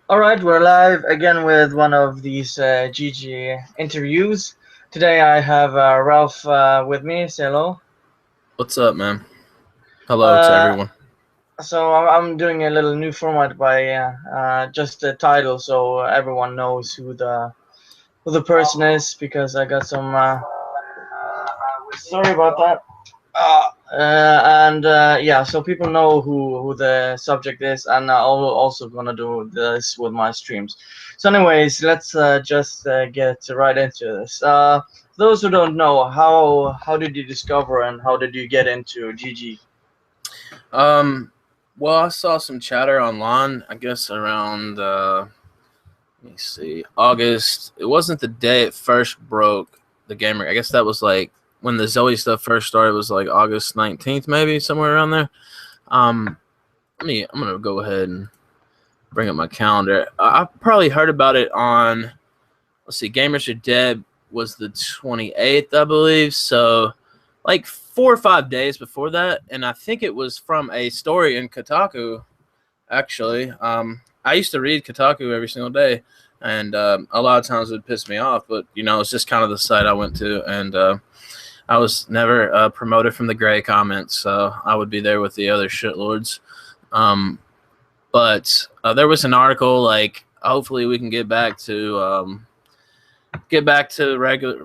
All right, we're live again with one of these GG interviews. Today I have Ralph with me. Say hello. What's up, man? Hello to Uh, everyone. so I'm doing a little new format by just the title, so everyone knows who the person is because I got some. Sorry about that. And yeah, so people know who the subject is, and I'm also gonna do this with my streams. So, anyways, let's just get right into this. Those who don't know, how did you discover and how did you get into GG? Um, well, I saw some chatter online. I guess around let me see, August. It wasn't the day it first broke the gamer. I guess that was like when the Zoe stuff first started. It was like August 19th, maybe somewhere around there. Um, I'm gonna go ahead and bring up my calendar. I probably heard about it on. Let's see, Gamers Are Dead was the 28th, I believe. So, like 4 or 5 days before that, and I think it was from a story in Kotaku. Actually, I used to read Kotaku every single day, and a lot of times it would piss me off. But it's just kind of the site I went to, and I was never promoted from the gray comments, so I would be there with the other shitlords. But there was an article like, hopefully we can get back to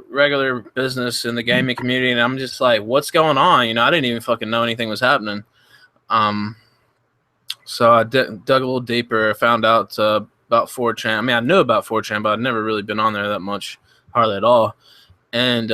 regular business in the gaming community, and I'm just like, what's going on? I didn't even fucking know anything was happening. Um, so I dug a little deeper. I found out about 4chan. I mean, I knew about 4chan, but I'd never really been on there that much, hardly at all. And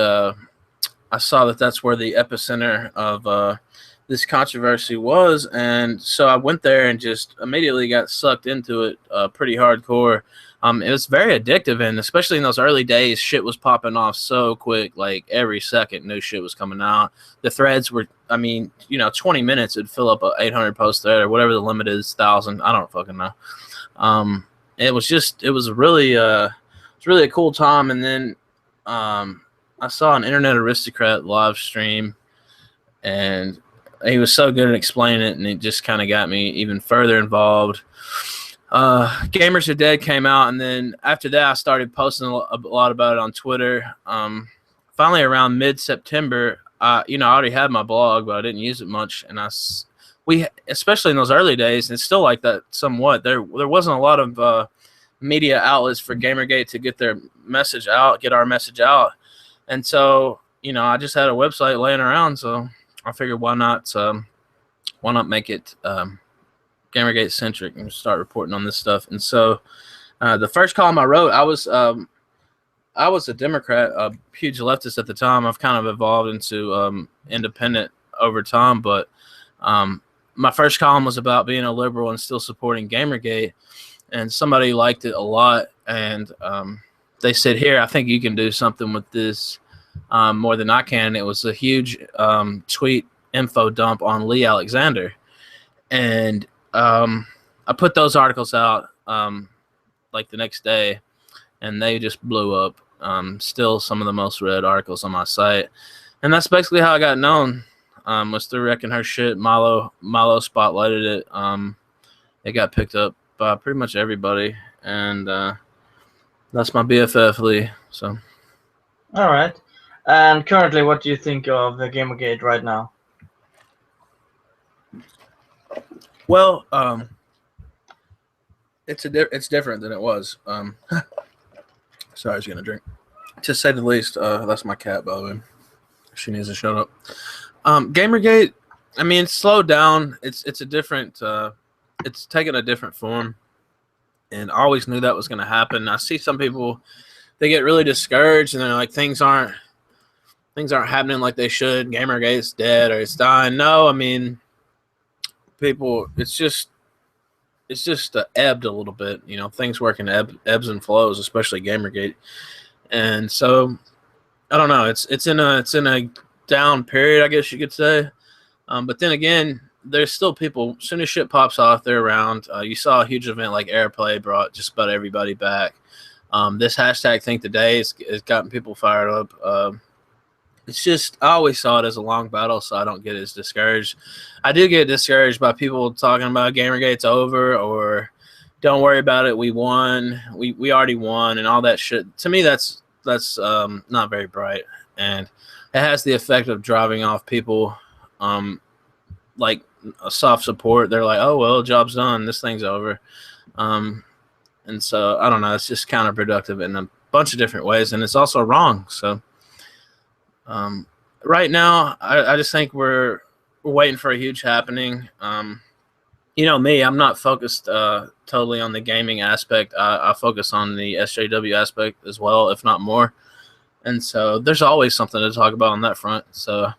I saw that that's where the epicenter of this controversy was, and so I went there and just immediately got sucked into it pretty hardcore. It was very addictive, and especially in those early days, shit was popping off so quick. Like every second, new shit was coming out. The threads were, 20 minutes would fill up a 800 post thread or whatever the limit is, 1,000. I don't fucking know. It was really, it's really a cool time. And then I saw an Internet Aristocrat live stream, and he was so good at explaining it, and it just kind of got me even further involved. Gamers Are Dead came out, and then after that, I started posting a lot about it on Twitter. Finally, around mid-September, I already had my blog, but I didn't use it much, and we, especially in those early days, and it's still like that somewhat. There wasn't a lot of media outlets for GamerGate to get our message out, and so I just had a website laying around, so I figured why not make it GamerGate centric and start reporting on this stuff. And so the first column I wrote, I was a Democrat, a huge leftist at the time. I've kind of evolved into independent over time, but my first column was about being a liberal and still supporting GamerGate, and somebody liked it a lot, and they said, "Here, I think you can do something with this." More than I can. It was a huge tweet info dump on Lee Alexander, and I put those articles out like the next day, and they just blew up. Still some of the most read articles on my site, and that's basically how I got known. Was through Wrecking Her Shit. Milo spotlighted it. It got picked up by pretty much everybody, and that's my BFF, Lee. So. All right. And currently, what do you think of the GamerGate right now? Well, it's different than it was. Sorry, I was gonna drink. To say the least, that's my cat, by the way. She needs to shut up. GamerGate, it's slowed down. It's a different. It's taken a different form, and I always knew that was going to happen. I see some people, they get really discouraged, and they're like, things aren't happening like they should. GamerGate's dead or it's dying. No, people, it's just ebbed a little bit. Things work in ebbs and flows, especially GamerGate. And so I don't know. It's in a down period, I guess you could say. But then again, there's still people. As soon as shit pops off, they're around. You saw a huge event like Airplay brought just about everybody back. This hashtag Think Today has gotten people fired up. It's just, I always saw it as a long battle, so I don't get as discouraged. I do get discouraged by people talking about GamerGate's over, or don't worry about it. We won. We already won, and all that shit. To me, that's not very bright, and it has the effect of driving off people, like a soft support. They're like, oh well, job's done. This thing's over, and so I don't know. It's just counterproductive in a bunch of different ways, and it's also wrong. So, right now, I just think we're waiting for a huge happening. You know me, I'm not focused totally on the gaming aspect. I focus on the SJW aspect as well, if not more. And so there's always something to talk about on that front. So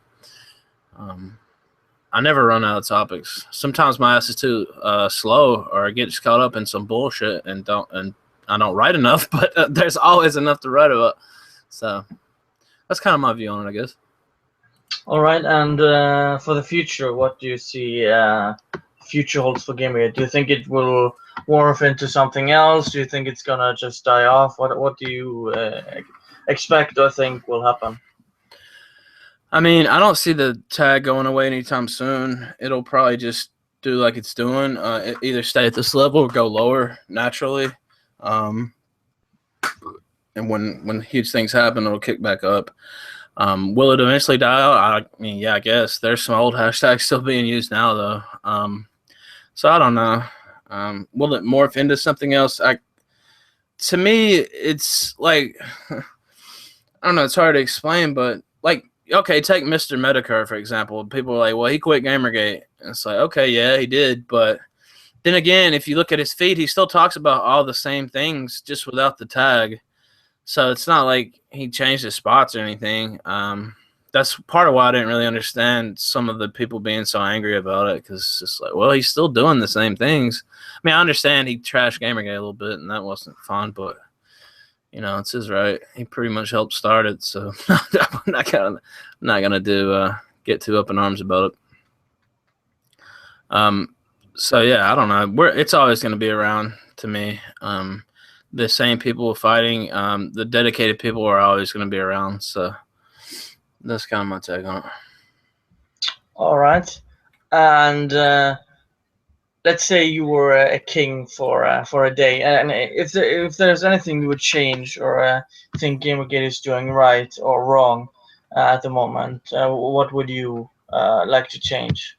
I never run out of topics. Sometimes my ass is too slow, or I get just caught up in some bullshit and I don't write enough. But there's always enough to write about. So that's kind of my view on it, I guess. All right, and for the future, what do you see future holds for GamerGate? Do you think it will morph into something else? Do you think it's gonna just die off? What do you expect or think will happen? I mean, I don't see the tag going away anytime soon. It'll probably just do like it's doing, either stay at this level or go lower naturally. And when huge things happen, it'll kick back up. Will it eventually die out? I mean, yeah, I guess. There's some old hashtags still being used now, though. So I don't know. Will it morph into something else? To me, it's like, I don't know. It's hard to explain, but like, okay, take Mr. Medicare, for example. People are like, well, he quit Gamergate. And it's like, okay, yeah, he did. But then again, if you look at his feed, he still talks about all the same things, just without the tag. So it's not like he changed his spots or anything. That's part of why I didn't really understand some of the people being so angry about it, because it's just like, well, he's still doing the same things. I mean, I understand he trashed Gamergate a little bit, and that wasn't fun, but you know, it's his right. He pretty much helped start it, so I'm not gonna get too up in arms about it. So yeah, I don't know. It's always gonna be around to me. The same people fighting, the dedicated people are always gonna be around. So that's kind of my take on it. All right, and let's say you were a king for a day, and if there's anything you would change or think GamerGate is doing right or wrong at the moment, what would you like to change?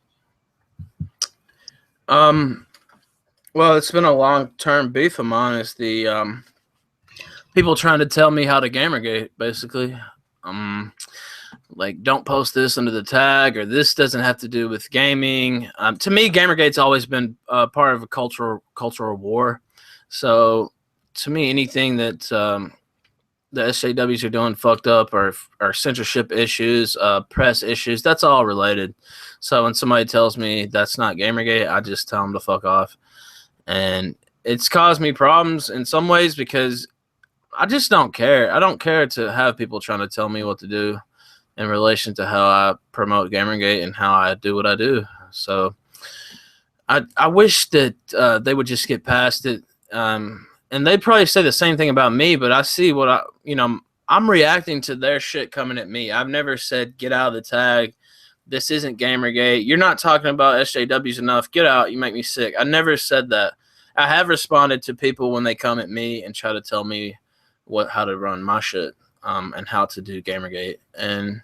Well, it's been a long-term beef of mine. Is the people trying to tell me how to GamerGate, basically. Like, don't post this under the tag, or this doesn't have to do with gaming. To me, GamerGate's always been part of a cultural war. So, to me, anything that the SJWs are doing fucked up, or censorship issues, press issues, that's all related. So, when somebody tells me that's not GamerGate, I just tell them to fuck off. And it's caused me problems in some ways because I just don't care. I don't care to have people trying to tell me what to do in relation to how I promote GamerGate and how I do what I do. So I wish that they would just get past it. And they'd probably say the same thing about me, but I see what I'm reacting to their shit coming at me. I've never said, get out of the tag. This isn't GamerGate. You're not talking about SJWs enough. Get out. You make me sick. I never said that. I have responded to people when they come at me and try to tell me how to run my shit, and how to do GamerGate. And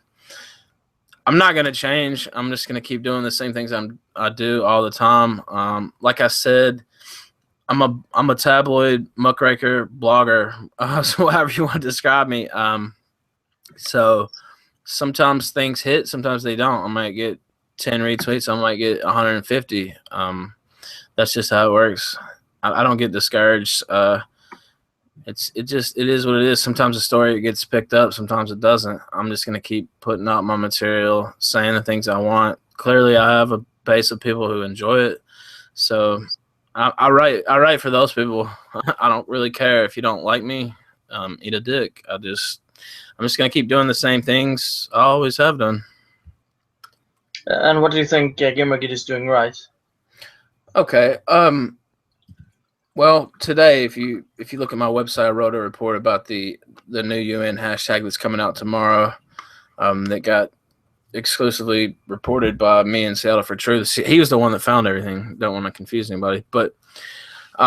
I'm not gonna change. I'm just gonna keep doing the same things I do all the time. Like I said, I'm a tabloid muckraker blogger, so however you want to describe me. So sometimes things hit, sometimes they don't. I might get 10 retweets, I might get 150. That's just how it works. I don't get discouraged. It is what it is. Sometimes a story gets picked up, sometimes it doesn't. I'm just gonna keep putting out my material, saying the things I want. Clearly, I have a base of people who enjoy it, so I write for those people. I don't really care if you don't like me. Eat a dick. I'm just gonna keep doing the same things I always have done. And what do you think GamerGate is doing right? Okay. Well, today, if you look at my website, I wrote a report about the new UN hashtag that's coming out tomorrow. That got exclusively reported by me in Seattle for Truth. He was the one that found everything. Don't want to confuse anybody, but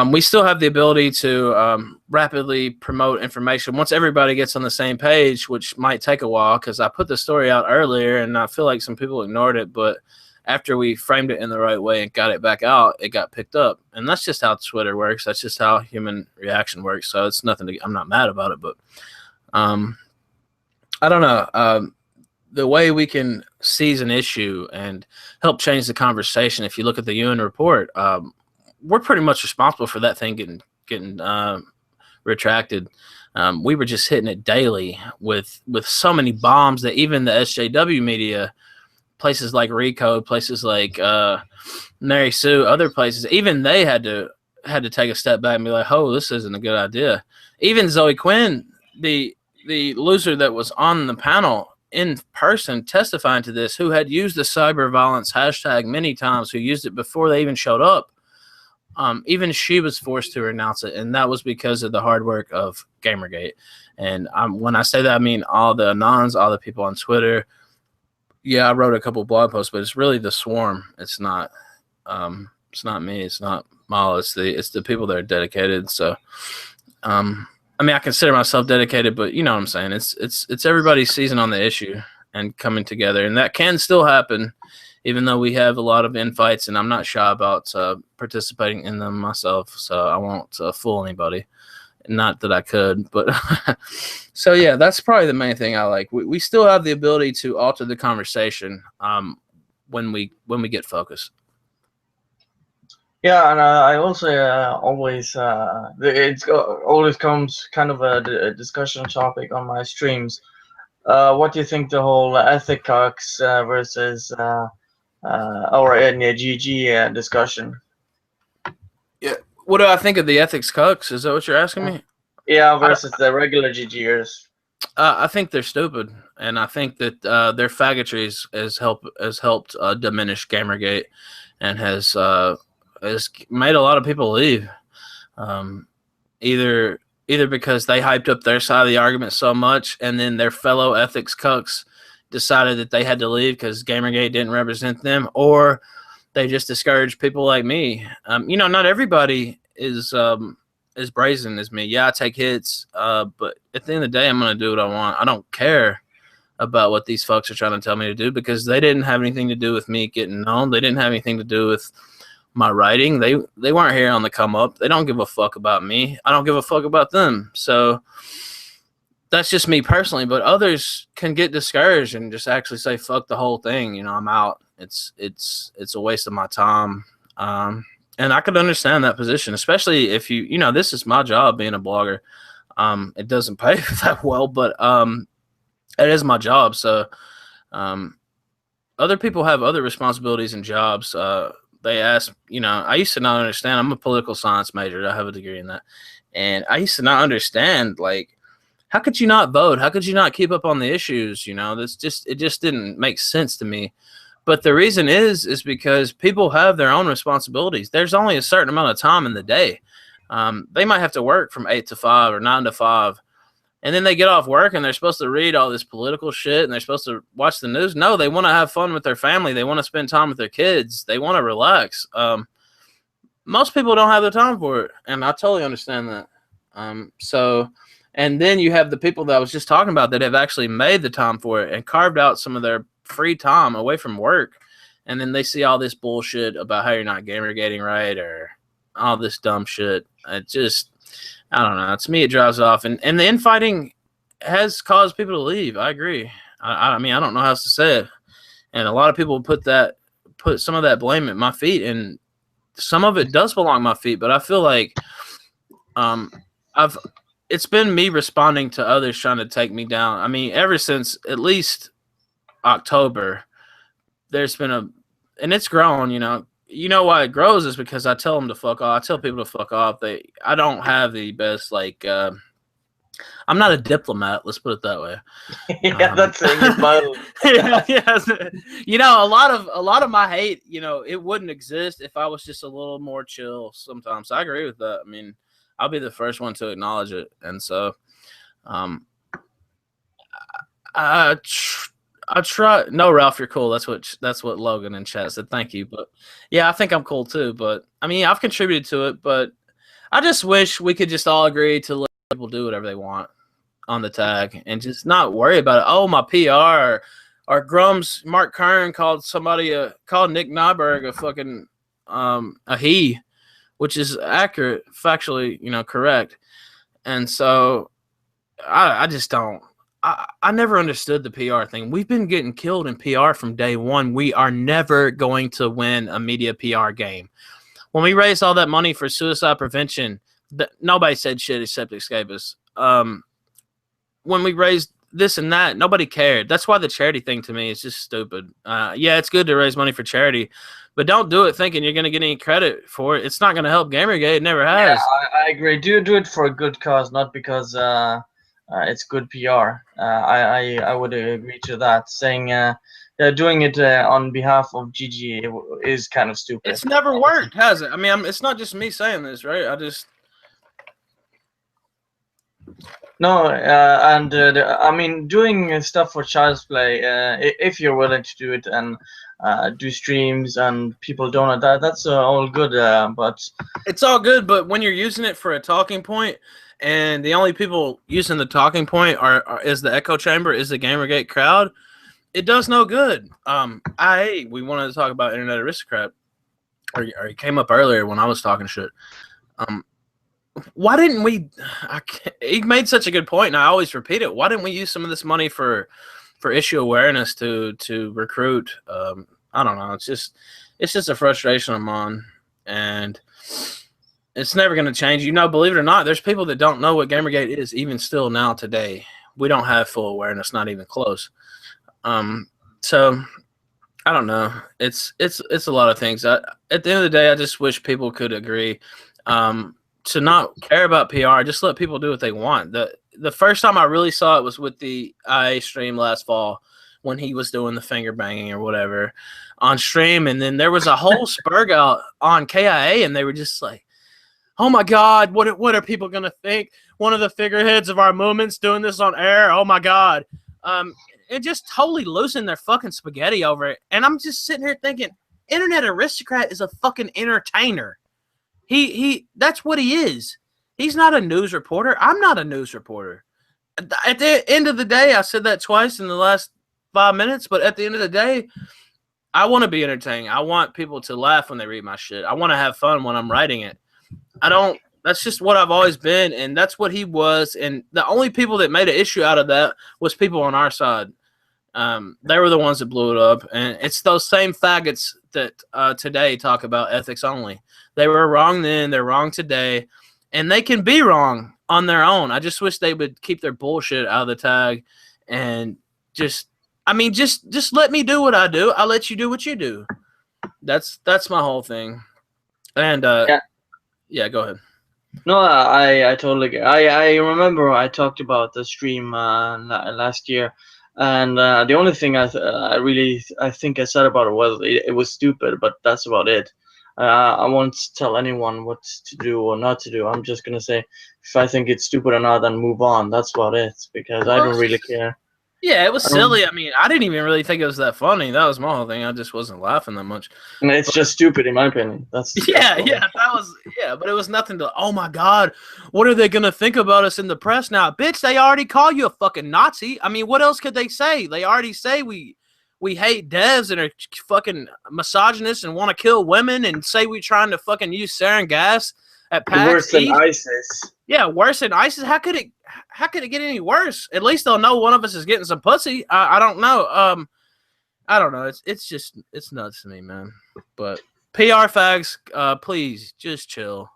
We still have the ability to rapidly promote information once everybody gets on the same page, which might take a while because I put the story out earlier and I feel like some people ignored it. But after we framed it in the right way and got it back out, it got picked up. And that's just how Twitter works. That's just how human reaction works. So it's nothing I'm not mad about it. But I don't know. The way we can seize an issue and help change the conversation, if you look at the UN report, we're pretty much responsible for that thing getting retracted. We were just hitting it daily with so many bombs that even the SJW media, places like Recode, places like Mary Sue, other places, even they had to take a step back and be like, "Oh, this isn't a good idea." Even Zoe Quinn, the loser that was on the panel in person testifying to this, who had used the cyber violence hashtag many times, who used it before they even showed up. Even she was forced to renounce it, and that was because of the hard work of GamerGate. And when I say that, I mean all the anons, all the people on Twitter. Yeah, I wrote a couple blog posts, but it's really the swarm. It's not me. It's not Mal. It's the people that are dedicated. So, I mean, I consider myself dedicated, but you know what I'm saying. It's everybody seizing on the issue and coming together, and that can still happen. Even though we have a lot of infights, and I'm not shy about participating in them myself, so I won't fool anybody. Not that I could, but so yeah, that's probably the main thing I like. We still have the ability to alter the conversation when we get focused. Yeah, and I also always it always comes kind of a discussion topic on my streams. What do you think the whole ethics versus or GG discussion? Yeah. What do I think of the ethics cucks? Is that what you're asking me? Yeah, versus the regular GGers. I think they're stupid, and I think that their faggotry has helped diminish GamerGate, and has made a lot of people leave. Either because they hyped up their side of the argument so much, and then their fellow ethics cucks decided that they had to leave because GamerGate didn't represent them, or they just discouraged people like me. Not everybody is brazen as me. Yeah, I take hits, but at the end of the day, I'm going to do what I want. I don't care about what these folks are trying to tell me to do because they didn't have anything to do with me getting known. They didn't have anything to do with my writing. They weren't here on the come up. They don't give a fuck about me. I don't give a fuck about them. So that's just me personally, but others can get discouraged and just actually say, fuck the whole thing. I'm out. It's a waste of my time. And I could understand that position, especially if this is my job being a blogger. It doesn't pay that well, but it is my job. So other people have other responsibilities and jobs. They ask, I used to not understand. I'm a political science major. I have a degree in that. And I used to not understand, like, how could you not vote? How could you not keep up on the issues? It just didn't make sense to me. But the reason is because people have their own responsibilities. There's only a certain amount of time in the day. They might have to work from 8 to 5 or 9 to 5. And then they get off work and they're supposed to read all this political shit and they're supposed to watch the news. No, they want to have fun with their family. They want to spend time with their kids. They want to relax. Most people don't have the time for it. And I totally understand that. And then you have the people that I was just talking about that have actually made the time for it and carved out some of their free time away from work. And then they see all this bullshit about how you're not gamergating right or all this dumb shit. I don't know. To me, it drives off. And the infighting has caused people to leave. I agree. I mean, I don't know how else to say it. And a lot of people put some of that blame at my feet. And some of it does belong at my feet. But I feel like it's been me responding to others trying to take me down. I mean, ever since at least October, there's been and it's grown, You know why it grows is because I tell them to fuck off. I tell people to fuck off. I don't have the best, I'm not a diplomat. Let's put it that way. Yeah, that's in your bio. Yeah. A lot of my hate, it wouldn't exist if I was just a little more chill sometimes. So I agree with that. I mean, I'll be the first one to acknowledge it. And so, I try. No, Ralph, you're cool. That's what Logan in chat said. Thank you. But yeah, I think I'm cool too. But I mean, I've contributed to it. But I just wish we could just all agree to let people do whatever they want on the tag and just not worry about it. Oh, my PR or Grum's Mark Kern called Nick Nyberg a fucking a he, which is accurate, factually, correct. And so I just don't. I never understood the PR thing. We've been getting killed in PR from day one. We are never going to win a media PR game. When we raised all that money for suicide prevention, nobody said shit except Escapists. When we raised this and that, nobody cared. That's why the charity thing to me is just stupid. Yeah, it's good to raise money for charity, but don't do it thinking you're going to get any credit for it. It's not going to help Gamergate. It never has. Yeah, I agree. Do it for a good cause, not because it's good PR. I would agree to that. Saying doing it on behalf of GG is kind of stupid. It's never worked, has it? I mean, it's not just me saying this, right? No, I mean, doing stuff for Child's Play, if you're willing to do it and do streams and people donate, that's all good. But it's all good. But when you're using it for a talking point, and the only people using the talking point is the echo chamber, is the Gamergate crowd, it does no good. We wanted to talk about Internet Aristocrat, or he came up earlier when I was talking shit. Why didn't we? He made such a good point, and I always repeat it. Why didn't we use some of this money for issue awareness to recruit? I don't know. It's just a frustration I'm on, and it's never going to change. Believe it or not, there's people that don't know what Gamergate is, even still now today. We don't have full awareness, not even close. So I don't know. It's a lot of things. At the end of the day, I just wish people could agree. To not care about PR, just let people do what they want. The first time I really saw it was with the IA stream last fall when he was doing the finger banging or whatever on stream, and then there was a whole spurg out on KIA, and they were just like, "Oh my God, what are people gonna think? One of the figureheads of our movement's doing this on air. Oh my God!" And just totally losing their fucking spaghetti over it. And I'm just sitting here thinking, Internet Aristocrat is a fucking entertainer. He that's what he is. He's not a news reporter. I'm not a news reporter. At the end of the day, I said that twice in the last 5 minutes, but at the end of the day, I want to be entertaining. I want people to laugh when they read my shit. I want to have fun when I'm writing it. That's just what I've always been, and that's what he was. And the only people that made an issue out of that was people on our side. They were the ones that blew it up, and it's those same faggots that today talk about ethics only. They were wrong then, they're wrong today, and they can be wrong on their own. I just wish they would keep their bullshit out of the tag and just let me do what I do. I'll let you do what you do. That's my whole thing. And yeah, go ahead. No, I totally get. I remember I talked about the stream last year. And the only thing I think I said about it was it was stupid, but that's about it. I won't tell anyone what to do or not to do. I'm just gonna say if I think it's stupid or not, then move on. That's about it, because I don't really care. Yeah, it was silly. I mean, I didn't even really think it was that funny. That was my whole thing. I just wasn't laughing that much. And it's just stupid, in my opinion. But it was nothing to. Oh my God, what are they gonna think about us in the press now, bitch? They already call you a fucking Nazi. I mean, what else could they say? They already say we hate devs and are fucking misogynists and want to kill women and say we trying to fucking use sarin gas at PAX worse than ISIS. Yeah, worse than ISIS. How could it get any worse? At least they'll know one of us is getting some pussy. I don't know. I don't know. It's nuts to me, man. But PR fags, please just chill.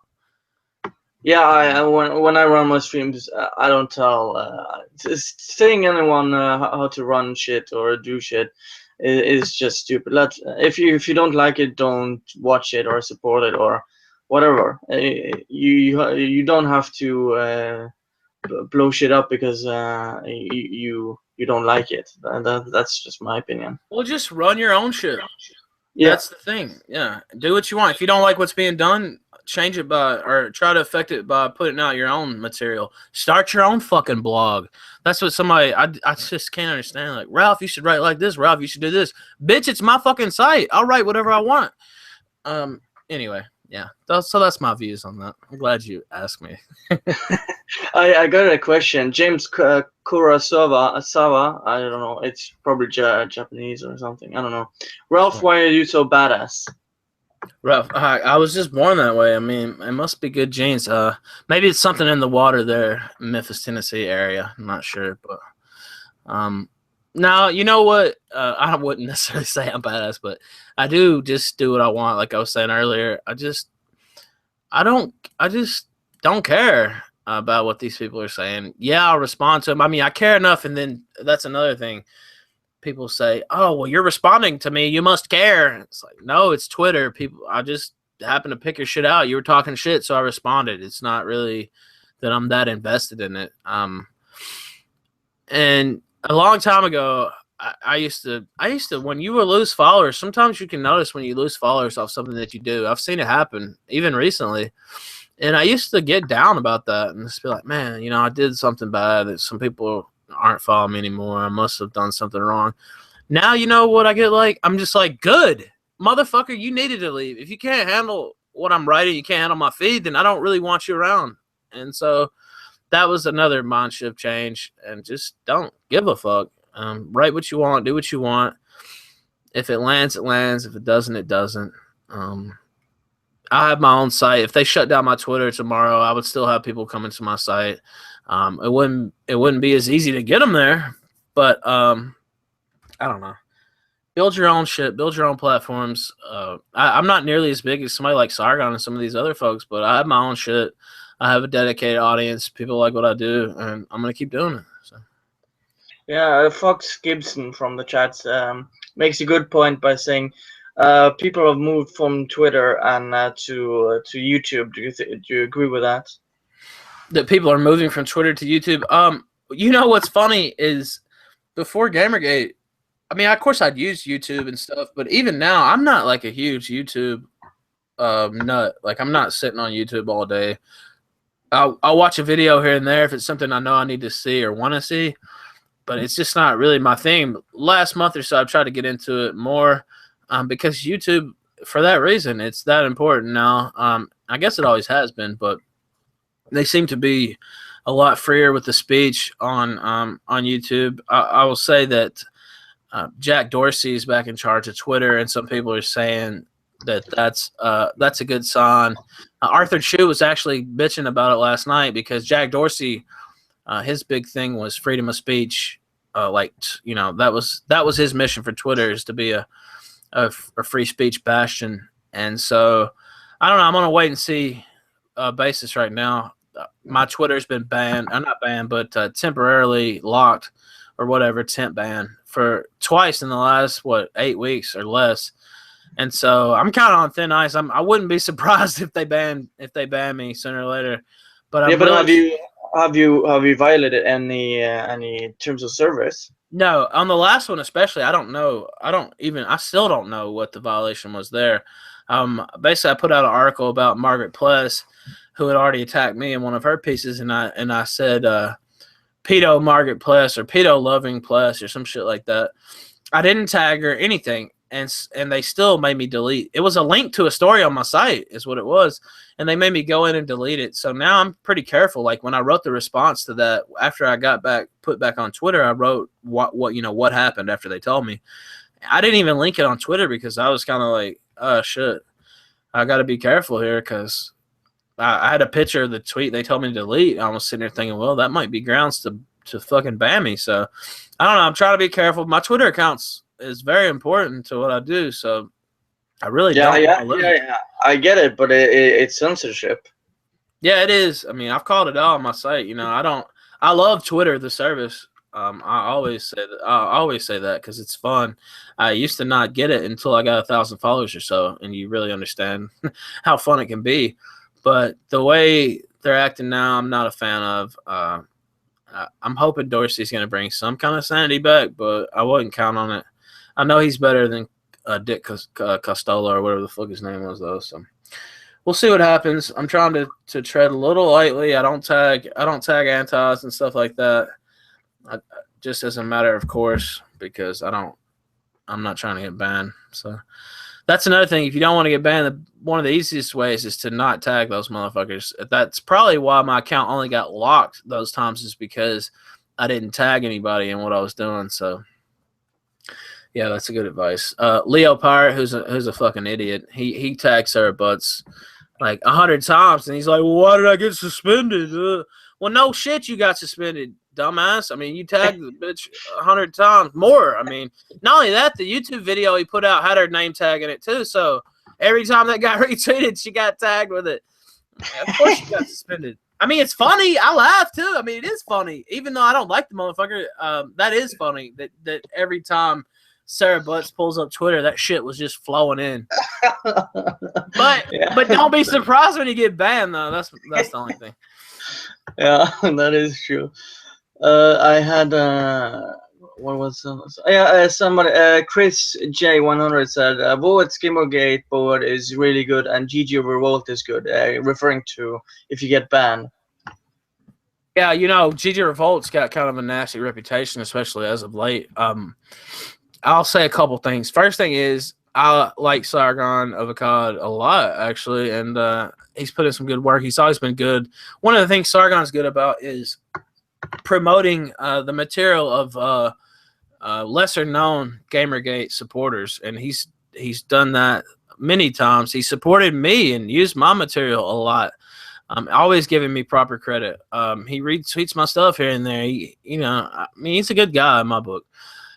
Yeah, when I run my streams, I don't tell saying anyone how to run shit or do shit is just stupid. If you don't like it, don't watch it or support it or whatever. You don't have to blow shit up because you don't like it. That's just my opinion. Well, just run your own shit. Yeah. That's the thing. Yeah, do what you want. If you don't like what's being done, change it or try to affect it by putting out your own material. Start your own fucking blog. That's what I just can't understand. Like, Ralph, you should write like this. Ralph, you should do this. Bitch, it's my fucking site. I'll write whatever I want. Anyway, yeah, so that's my views on that. I'm glad you asked me. I got a question. James Kurosawa, I don't know. It's probably Japanese or something. I don't know. Ralph, why are you so badass? Rough. I was just born that way. I mean, it must be good genes. Maybe it's something in the water there, Memphis, Tennessee area. I'm not sure, but now you know what? I wouldn't necessarily say I'm badass, but I do just do what I want. Like I was saying earlier, I just don't care about what these people are saying. Yeah, I'll respond to them. I mean, I care enough, and then that's another thing. People say, "Oh, well, you're responding to me. You must care." It's like, no, it's Twitter. People, I just happened to pick your shit out. You were talking shit, so I responded. It's not really that I'm that invested in it. And a long time ago, I used to, when you will lose followers, sometimes you can notice when you lose followers off something that you do. I've seen it happen even recently. And I used to get down about that and just be like, man, you know, I did something bad that some people aren't following me anymore. I must have done something wrong. Now, you know what I get like? I'm just like, good. Motherfucker, you needed to leave. If you can't handle what I'm writing, you can't handle my feed, then I don't really want you around. And so that was another mind shift change. And just don't give a fuck. Write what you want, do what you want. If it lands, it lands. If it doesn't, it doesn't. I have my own site. If they shut down my Twitter tomorrow, I would still have people coming to my site. It wouldn't be as easy to get them there, but I don't know. Build your own shit. Build your own platforms. I'm not nearly as big as somebody like Sargon and some of these other folks, but I have my own shit. I have a dedicated audience. People like what I do, and I'm gonna keep doing it. So. Yeah, Fox Gibson from the chats makes a good point by saying people have moved from Twitter and to YouTube. Do you agree with that? That people are moving from Twitter to YouTube. You know what's funny is before GamerGate, I mean, of course I'd use YouTube and stuff, but even now I'm not like a huge YouTube nut. Like I'm not sitting on YouTube all day. I'll watch a video here and there if it's something I know I need to see or want to see, but it's just not really my thing. Last month or so, I've tried to get into it more because YouTube, for that reason, it's that important now. I guess it always has been, but they seem to be a lot freer with the speech on YouTube. I will say that Jack Dorsey is back in charge of Twitter, and some people are saying that's a good sign. Arthur Chu was actually bitching about it last night because Jack Dorsey, his big thing was freedom of speech. That was his mission for Twitter, is to be a free speech bastion. And so I don't know. I'm gonna wait and see basis right now. My Twitter's been banned. I'm not banned, but temporarily locked or whatever, temp ban for twice in the last 8 weeks or less. And so I'm kind of on thin ice. I wouldn't be surprised if they ban me sooner or later. But I'm really, have you violated any terms of service? no, on the last one especially, I don't know. I still don't know what the violation was there. Basically, I put out an article about Margaret Pless, who had already attacked me in one of her pieces, and I said pedo Margaret Pless or pedo loving Pless or some shit like that. I didn't tag her anything, and they still made me delete. It was a link to a story on my site, is what it was, and they made me go in and delete it. So now I'm pretty careful. Like when I wrote the response to that after I got put back on Twitter, I wrote what happened after they told me. I didn't even link it on Twitter because I was kind of like, oh shit, I got to be careful here because I had a picture of the tweet they told me to delete. I was sitting there thinking, well, that might be grounds to fucking ban me. So I don't know. I'm trying to be careful. My Twitter accounts is very important to what I do. So I really don't. Yeah. I get it, but it's censorship. Yeah, it is. I mean, I've called it out on my site. You know, I love Twitter, the service. I always say that because it's fun. I used to not get it until I got 1,000 followers or so, and you really understand how fun it can be. But the way they're acting now, I'm not a fan of. I'm hoping Dorsey's going to bring some kind of sanity back, but I wouldn't count on it. I know he's better than Dick Costello or whatever the fuck his name was, though. So we'll see what happens. I'm trying to tread a little lightly. I don't tag antis and stuff like that. Just as a matter of course, because I'm not trying to get banned. So That's another thing. If you don't want to get banned, one of the easiest ways is to not tag those motherfuckers. That's probably why my account only got locked those times, is because I didn't tag anybody in what I was doing. So, yeah, that's a good advice. Leo Pirate, who's a fucking idiot, he tagged Sarah Butts like 100 times, and he's like, well, why did I get suspended? Well, no shit, you got suspended, dumbass. I mean, you tagged the bitch 100 times more. I mean, not only that, the YouTube video he put out had her name tag in it too. So every time that got retweeted, she got tagged with it. Of course, she got suspended. I mean, it's funny. I laugh too. I mean, it is funny, even though I don't like the motherfucker. That is funny. That every time Sarah Butts pulls up Twitter, that shit was just flowing in. But don't be surprised when you get banned, though. That's the only thing. Yeah, that is true. I had what was somebody Chris J100 said Void's GamerGate board is really good and GG Revolt is good, referring to if you get banned. Yeah, you know, GG Revolt's got kind of a nasty reputation, especially as of late. I'll say a couple things. First thing is, I like Sargon of Akkad a lot, actually, and he's put in some good work. He's always been good. One of the things Sargon's good about is promoting the material of lesser-known GamerGate supporters, and he's done that many times. He supported me and used my material a lot. Always giving me proper credit. He retweets my stuff here and there. I mean, he's a good guy in my book,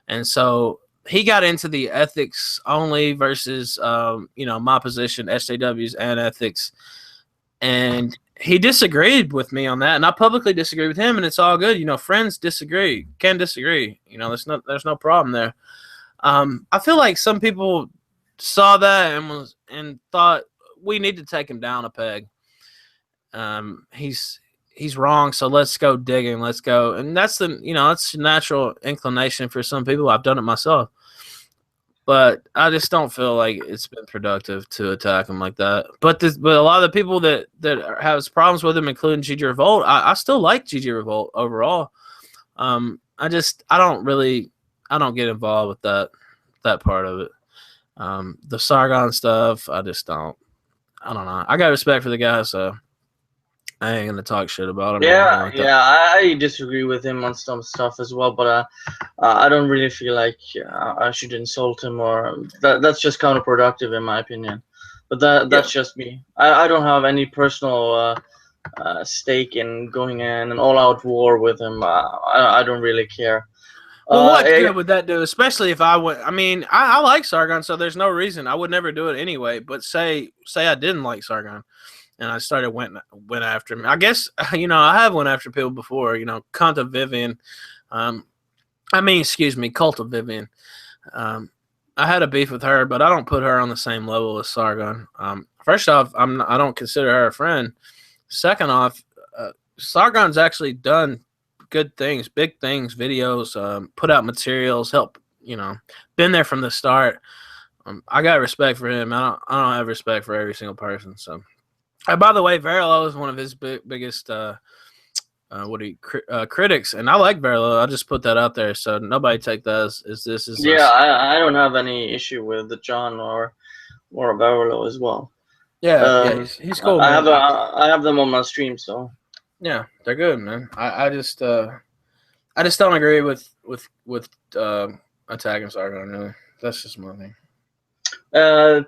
and so he got into the ethics only versus, my position, SJWs and ethics. And he disagreed with me on that. And I publicly disagree with him, and it's all good. You know, friends can disagree. You know, there's no problem there. I feel like some people saw that and thought we need to take him down a peg. He's wrong, so let's go digging. Let's go. And that's that's a natural inclination for some people. I've done it myself. But I just don't feel like it's been productive to attack him like that. But a lot of the people that have problems with him, including GG Revolt, I still like GG Revolt overall. I don't get involved with that part of it. The Sargon stuff, I don't know. I got respect for the guy, so I ain't gonna talk shit about him. I disagree with him on some stuff as well, but I don't really feel like I should insult him, or that's just counterproductive in my opinion. But that's just me. I don't have any personal stake in going in an all-out war with him. I don't really care. Well, what good would that do? Especially if I went. I mean, I like Sargon, so there's no reason I would never do it anyway. But say I didn't like Sargon, and I started went after him. I guess I have went after people before. Cult of Vivian. Cult of Vivian. I had a beef with her, but I don't put her on the same level as Sargon. First off, I don't consider her a friend. Second off, Sargon's actually done good things, big things, videos, put out materials, been there from the start. I got respect for him. I don't have respect for every single person. So, by the way, Verilo is one of his biggest critics, and I like Verilo. I just put that out there, so nobody take that as this is. Yeah, I don't have any issue with John or Verilo as well. Yeah, he's cool. I Man. I have them on my stream, so. Yeah, they're good, man. I just don't agree with attacking Sargon. Really, that's just my thing.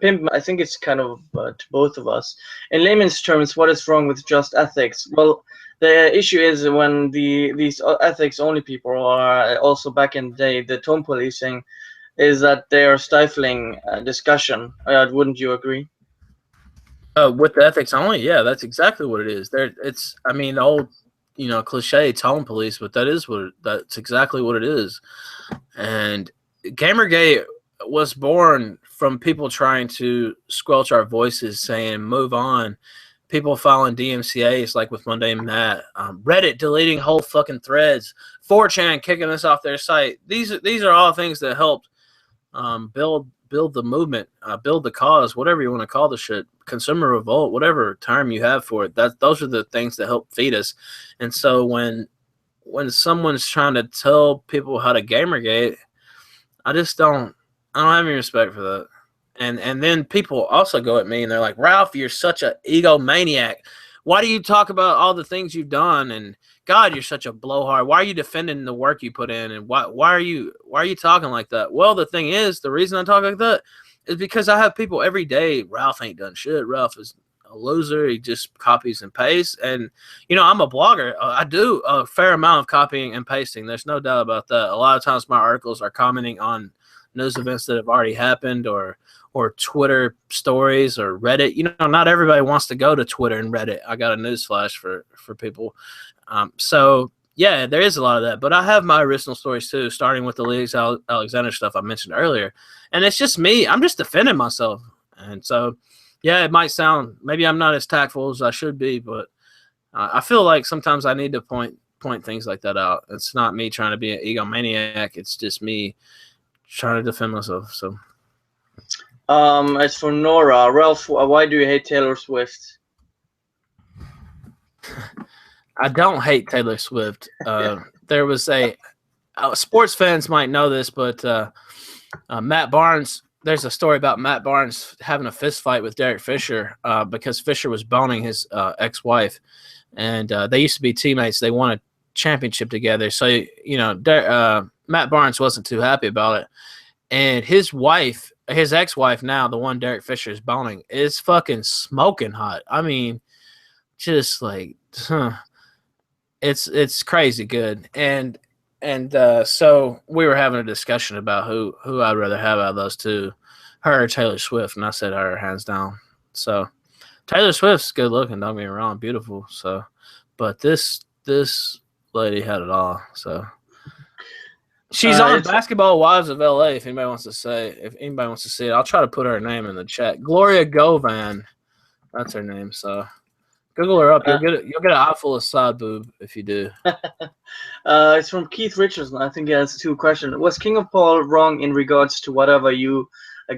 Pimp, I think it's kind of to both of us. In layman's terms, what is wrong with just ethics? Well, the issue is when these ethics only people are also back in the day, the tone policing, is that they are stifling discussion. Wouldn't you agree? With the ethics only, yeah, that's exactly what it is. It's the old, cliche tone police, but that's exactly what it is. And GamerGate was born from people trying to squelch our voices, saying move on. People filing DMCAs like with Monday Matt, Reddit deleting whole fucking threads, 4chan kicking us off their site. These are all things that helped build the movement, build the cause, whatever you want to call the shit, consumer revolt, whatever term you have for it. Those are the things that help feed us. And so when someone's trying to tell people how to GamerGate, I don't have any respect for that. And then people also go at me and they're like, Ralph, you're such an egomaniac. Why do you talk about all the things you've done? And God, you're such a blowhard. Why are you defending the work you put in? And why are you talking like that? Well, the thing is, the reason I talk like that is because I have people every day. Ralph ain't done shit. Ralph is a loser. He just copies and pastes. And I'm a blogger. I do a fair amount of copying and pasting. There's no doubt about that. A lot of times my articles are commenting on news events that have already happened, or Twitter stories, or Reddit. Not everybody wants to go to Twitter and Reddit. I got a newsflash for people. So yeah, there is a lot of that. But I have my original stories too, starting with the Leagues Alexander stuff I mentioned earlier. And it's just me. I'm just defending myself. And so, yeah, it might sound, maybe I'm not as tactful as I should be, but I feel like sometimes I need to point things like that out. It's not me trying to be an egomaniac. It's just me trying to defend myself. So. As for Nora, Ralph, why do you hate Taylor Swift? I don't hate Taylor Swift. There was sports fans might know this, but Matt Barnes, there's a story about Matt Barnes having a fist fight with Derek Fisher because Fisher was boning his ex-wife, and they used to be teammates. They won a championship together. So, Matt Barnes wasn't too happy about it. And his wife, his ex-wife now, the one Derek Fisher is boning, is fucking smoking hot. I mean, just like, it's crazy good. And so we were having a discussion about who I'd rather have out of those two, her or Taylor Swift, and I said her hands down. So Taylor Swift's good looking, don't get me wrong, beautiful. So, but this lady had it all. So. She's on Basketball Wives of LA. If anybody wants to see it, I'll try to put her name in the chat. Gloria Govan, that's her name. So Google her up. You'll get an eye full of side boob if you do. It's from Keith Richardson. I think he has two questions. Was King of Paul wrong in regards to whatever you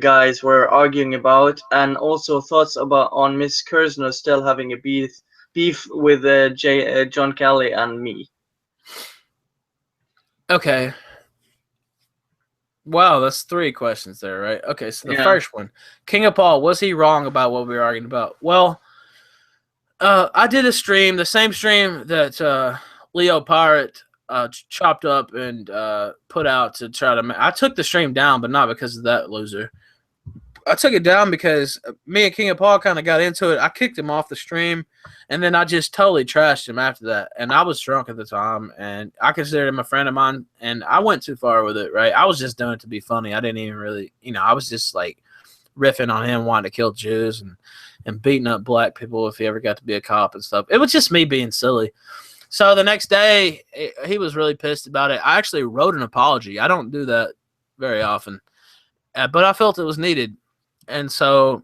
guys were arguing about, and also thoughts on Miss Kersner still having a beef with John Kelly and me? Okay. Wow, that's three questions there, right? Okay, so the first one, King of Paul, was he wrong about what we were arguing about? Well, I did a stream, the same stream that Leo Pirate chopped up and put out to try to. I took the stream down, but not because of that loser. I took it down because me and King of Paul kind of got into it. I kicked him off the stream, and then I just totally trashed him after that. And I was drunk at the time, and I considered him a friend of mine, and I went too far with it, right? I was just doing it to be funny. I didn't even really, I was just like riffing on him wanting to kill Jews and beating up black people if he ever got to be a cop and stuff. It was just me being silly. So the next day, he was really pissed about it. I actually wrote an apology. I don't do that very often, but I felt it was needed. And so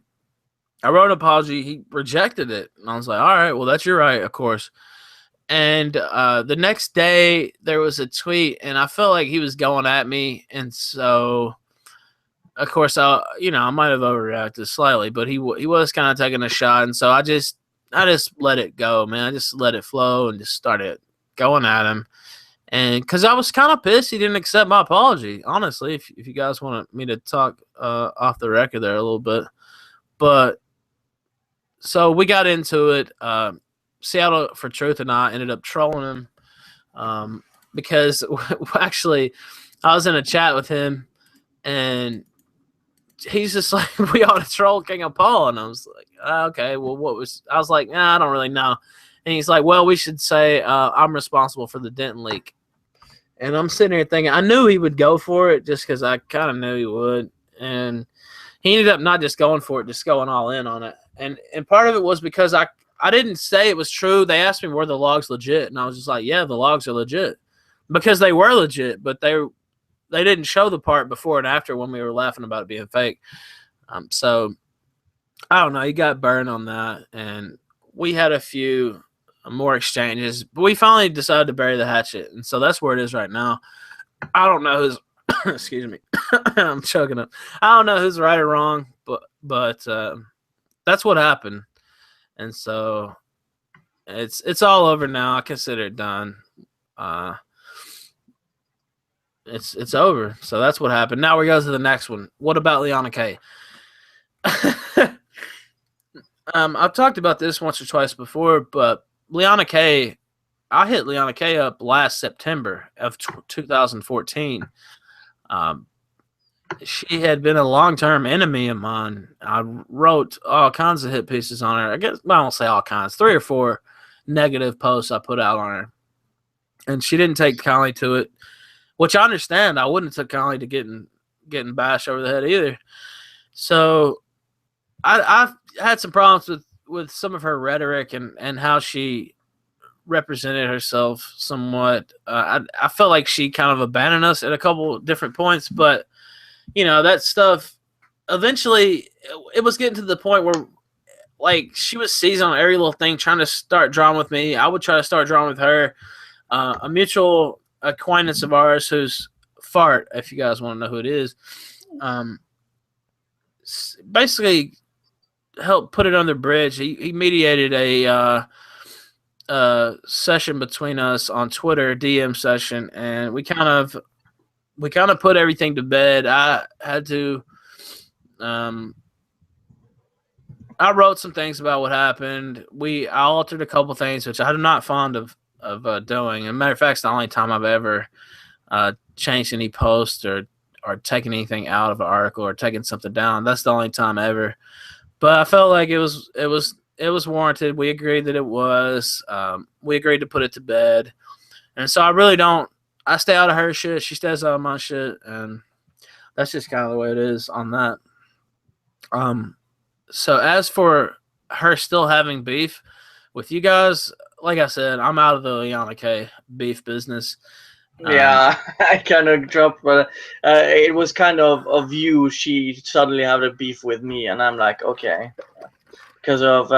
I wrote an apology. He rejected it. And I was like, all right, well, that's your right, of course. And the next day there was a tweet, and I felt like he was going at me. And so, of course, I might have overreacted slightly, but he was kind of taking a shot. And so I just let it go, man. I just let it flow and just started going at him. And because I was kind of pissed he didn't accept my apology, honestly, if you guys want me to talk off the record there a little bit. But so we got into it. Seattle for Truth and I ended up trolling him because actually I was in a chat with him and he's just like, we ought to troll King of Paul. And I was like, okay, well, I was like, nah, I don't really know. And he's like, well, we should say I'm responsible for the Denton leak. And I'm sitting here thinking, I knew he would go for it just because I kind of knew he would. And he ended up not just going for it, just going all in on it. And part of it was because I didn't say it was true. They asked me, were the logs legit? And I was just like, yeah, the logs are legit. Because they were legit, but they didn't show the part before and after when we were laughing about it being fake. So, I don't know. He got burned on that. And we had a few more exchanges, but we finally decided to bury the hatchet, and so that's where it is right now. I don't know who's excuse me, I'm choking up. I don't know who's right or wrong, but that's what happened, and so it's all over now. I consider it done. It's over. So that's what happened. Now we go to the next one. What about Liana K? I've talked about this once or twice before, but Liana K, I hit Liana K up last September of 2014. She had been a long-term enemy of mine. I wrote all kinds of hit pieces on her. I guess I won't say all kinds, 3 or 4 negative posts I put out on her, and she didn't take kindly to it, which I understand. I wouldn't have took kindly to getting bashed over the head either. So I've had some problems with some of her rhetoric and how she represented herself somewhat. I felt like she kind of abandoned us at a couple different points, but that stuff eventually it was getting to the point where like she was seizing on every little thing, trying to start drawing with me. I would try to start drawing with her. A mutual acquaintance of ours who's Fart, if you guys want to know who it is, basically helped put it on the bridge. He mediated a session between us on Twitter, DM session, and we kind of put everything to bed. I had to I wrote some things about what happened. I altered a couple things, which I'm not fond of doing. As a matter of fact, it's the only time I've ever changed any post or taken anything out of an article or taken something down. That's the only time ever. But I felt like it was warranted. We agreed that it was. We agreed to put it to bed, and so I really don't. I stay out of her shit. She stays out of my shit, and that's just kind of the way it is on that. So as for her still having beef with you guys, like I said, I'm out of the Liana K beef business. Yeah, I kind of dropped, but it was kind of you. She suddenly had a beef with me, and I'm like, okay, because of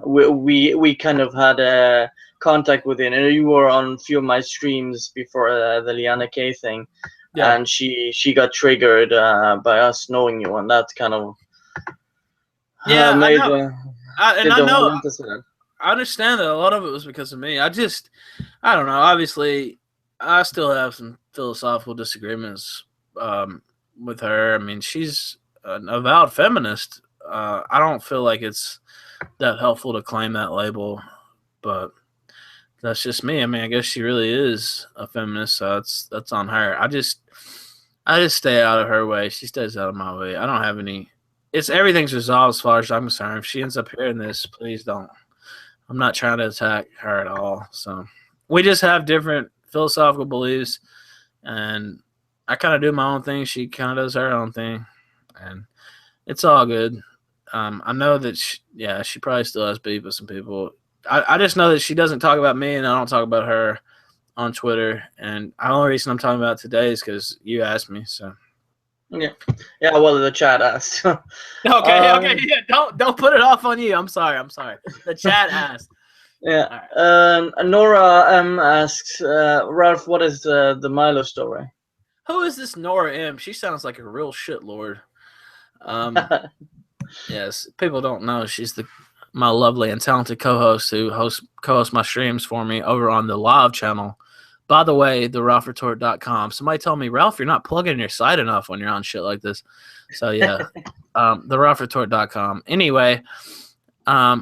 we kind of had a contact with it, and you were on a few of my streams before the Liana K thing, and she got triggered by us knowing you, and that kind of made I understand that a lot of it was because of me. I don't know. Obviously, I still have some philosophical disagreements with her. I mean, she's an avowed feminist. I don't feel like it's that helpful to claim that label, but that's just me. I mean, I guess she really is a feminist, so that's on her. I just stay out of her way. She stays out of my way. I don't have any. Everything's resolved as far as I'm concerned. If she ends up hearing this, please don't. I'm not trying to attack her at all. So we just have different philosophical beliefs, and I kind of do my own thing. She kind of does her own thing, and it's all good. I know that she probably still has beef with some people. I just know that she doesn't talk about me, and I don't talk about her on Twitter. And the only reason I'm talking about it today is because you asked me. So yeah. Well, the chat asked. okay, yeah. Don't put it off on you. I'm sorry. The chat asked. Yeah. Right. Nora M asks, Ralph, what is the Milo story? Who is this Nora M? She sounds like a real shitlord. Yes, people don't know she's my lovely and talented co-host who co-hosts my streams for me over on the live channel. By the way, theralphretort.com. Somebody told me, Ralph, you're not plugging your site enough when you're on shit like this. So yeah, theralphretort.com. Anyway,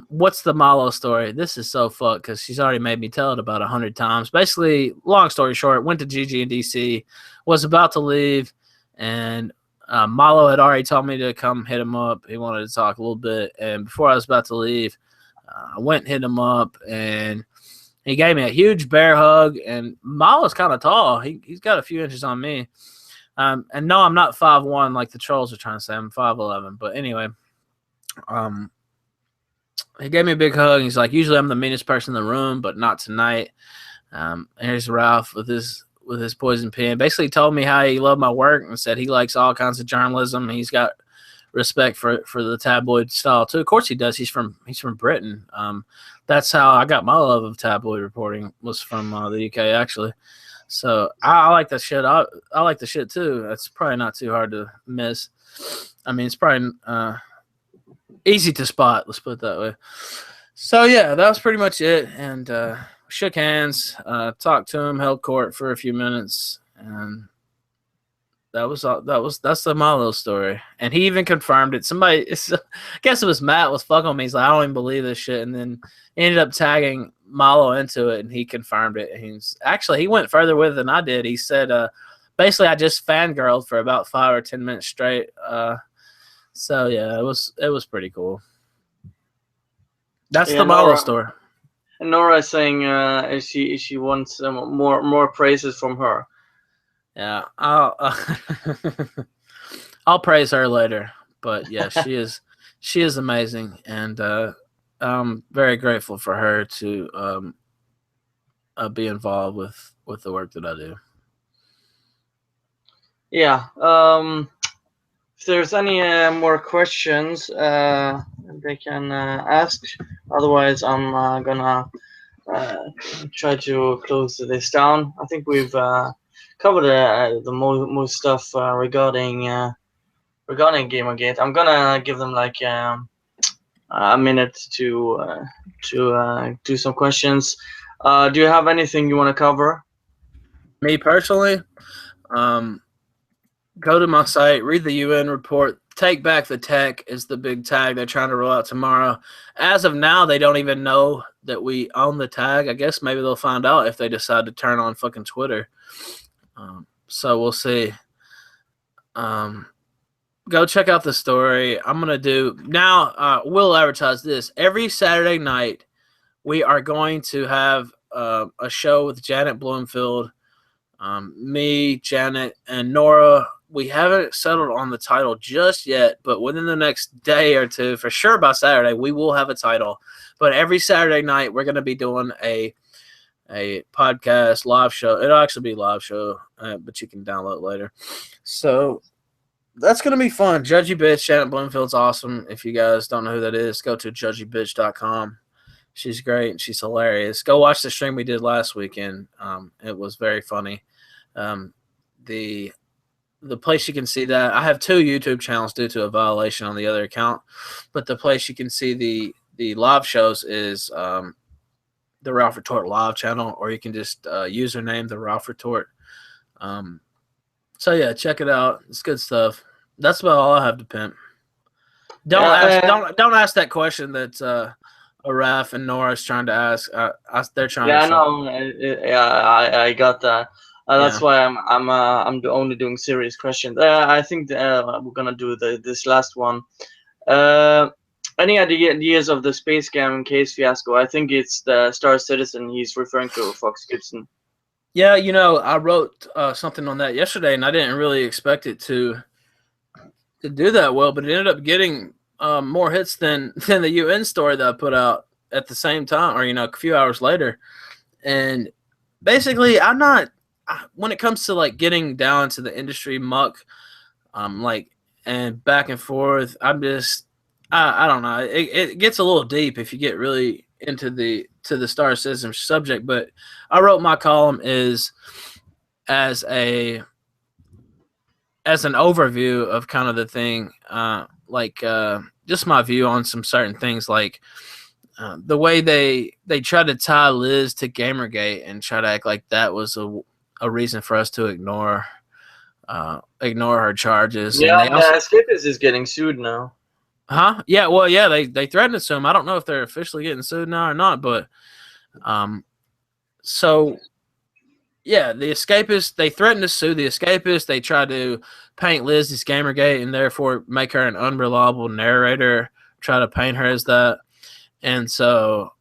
what's the Milo story? This is so fucked because she's already made me tell it about 100 times. Basically, long story short, went to GG in DC, was about to leave, and Milo had already told me to come hit him up. He wanted to talk a little bit, and before I was about to leave, I went and hit him up, and he gave me a huge bear hug. And Milo's kind of tall. He's got a few inches on me. And no, I'm not 5'1" like the trolls are trying to say. I'm 5'11". But anyway, he gave me a big hug. He's like, usually I'm the meanest person in the room, but not tonight. Here's Ralph with his poison pen. Basically told me how he loved my work and said he likes all kinds of journalism. He's got respect for the tabloid style too. Of course he does. He's from Britain. That's how I got my love of tabloid reporting, was from the UK actually. So I like that shit. I like the shit too. It's probably not too hard to miss. I mean, it's probably easy to spot. Let's put it that way. So yeah, that was pretty much it. And shook hands, talked to him, held court for a few minutes, and that's the Milo story, and he even confirmed it. Somebody, I guess it was Matt, was fucking with me. He's like, I don't even believe this shit, and then ended up tagging Milo into it, and he confirmed it. And he went further with it than I did. He said, basically, I just fangirled for about 5 or 10 minutes straight. So yeah, it was pretty cool. That's the Milo story. And Nora is saying she wants more praises from her. Yeah, I'll praise her later. But yeah, she is amazing, and I'm very grateful for her to be involved with the work that I do. Yeah. If there's any more questions, they can ask. Otherwise, I'm gonna try to close this down. I think we've covered the most stuff regarding GamerGate. I'm gonna give them like a minute to do some questions. Do you have anything you want to cover? Me personally, go to my site, read the UN report. Take back the tech is the big tag they're trying to roll out tomorrow. As of now, they don't even know that we own the tag. I guess maybe they'll find out if they decide to turn on fucking Twitter. So we'll see. Go check out the story. I'm going to do now. We'll advertise this every Saturday night. We are going to have a show with Janet Bloomfield, me, Janet, and Nora. We haven't settled on the title just yet, but within the next day or two, for sure by Saturday, we will have a title. But every Saturday night, we're going to be doing a podcast live show. It'll actually be a live show, but you can download it later. So that's going to be fun. Judgy Bitch, Janet Bloomfield's awesome. If you guys don't know who that is, go to judgybitch.com. She's great and she's hilarious. Go watch the stream we did last weekend. It was very funny. The place you can see that, I have 2 YouTube channels due to a violation on the other account, but the place you can see the live shows is the Ralph Retort live channel, or you can just username the Ralph Retort. So yeah, check it out. It's good stuff. That's about all I have to pimp. Don't ask that question that Raph and Nora's trying to ask. They're trying. Yeah, to I know. I got that. That's why I'm only doing serious questions. I think we're gonna do this last one. Any ideas of the space game case fiasco? I think it's the Star Citizen he's referring to, Fox Gibson. Yeah, I wrote something on that yesterday, and I didn't really expect it to do that well, but it ended up getting more hits than the UN story that I put out at the same time, or a few hours later. And basically, I'm not, when it comes to like getting down to the industry muck, and back and forth, I'm just, I don't know. It gets a little deep if you get really into the Star Citizen subject, but I wrote my column as an overview of kind of the thing, just my view on some certain things, like the way they try to tie Liz to Gamergate and try to act like that was a reason for us to ignore her charges. Yeah, and the Escapist is getting sued now. Huh? Yeah, well, yeah, they threatened to sue him. I don't know if they're officially getting sued now or not, but so yeah, the Escapist, they threatened to sue the Escapist. They tried to paint Liz as Gamergate and therefore make her an unreliable narrator, try to paint her as that. And so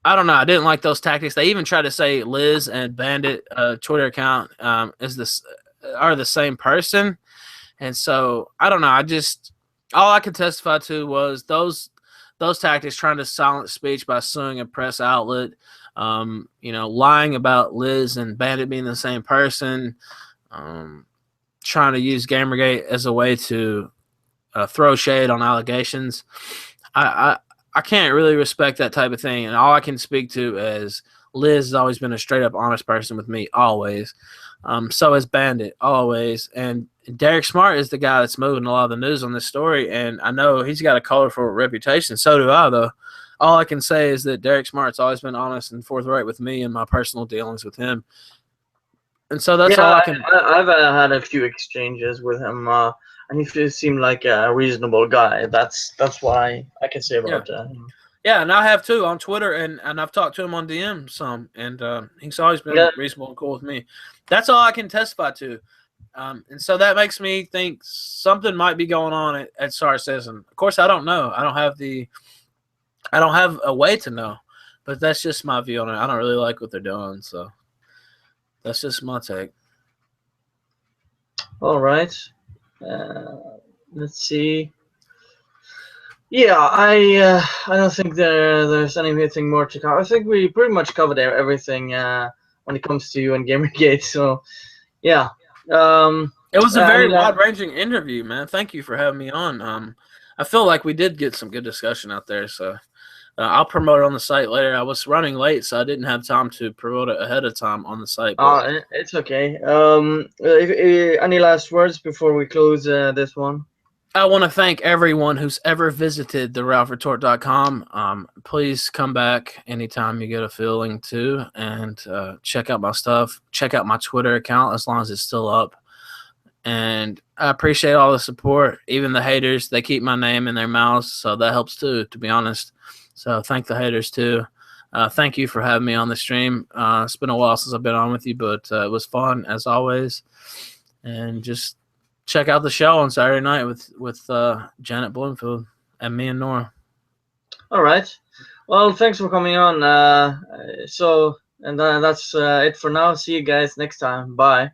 I don't know. I didn't like those tactics. They even tried to say Liz and Bandit Twitter account are the same person. And so I don't know. All I could testify to was those tactics, trying to silence speech by suing a press outlet, lying about Liz and Bandit being the same person, trying to use Gamergate as a way to throw shade on allegations. I can't really respect that type of thing, and all I can speak to is Liz has always been a straight up honest person with me, always. So is Bandit, always. And Derek Smart is the guy that's moving a lot of the news on this story, and I know he's got a colorful reputation. So do I, though. All I can say is that Derek Smart's always been honest and forthright with me and my personal dealings with him. And so that's Yeah, all I can. I've had a few exchanges with him, and he seemed like a reasonable guy. That's what I can say Yeah. about him. Yeah, and I have too on Twitter, and I've talked to him on DM some, and he's always Yeah. been reasonable and cool with me. That's all I can testify to. And so that makes me think something might be going on at Star Citizen. Of course, I don't know. I don't have a way to know, but that's just my view on it. I don't really like what they're doing, so that's just my take. All right. Let's see. Yeah, I don't think there's anything more to cover. I think we pretty much covered everything when it comes to you and GamerGate. So yeah. It was a Any very last? wide-ranging interview, man. Thank you for having me on. I feel like we did get some good discussion out there, so I'll promote it on the site later. I was running late, so I didn't have time to promote it ahead of time on the site. But It's okay. Any last words before we close this one? I want to thank everyone who's ever visited theralphretort.com. Please come back anytime you get a feeling to, and check out my stuff. Check out my Twitter account as long as it's still up. And I appreciate all the support. Even the haters, they keep my name in their mouths, so that helps too, to be honest. So thank the haters too. Thank you for having me on the stream. It's been a while since I've been on with you, but it was fun as always. And just check out the show on Saturday night with Janet Bloomfield and me and Nora. All right. Well, thanks for coming on. That's it for now. See you guys next time. Bye.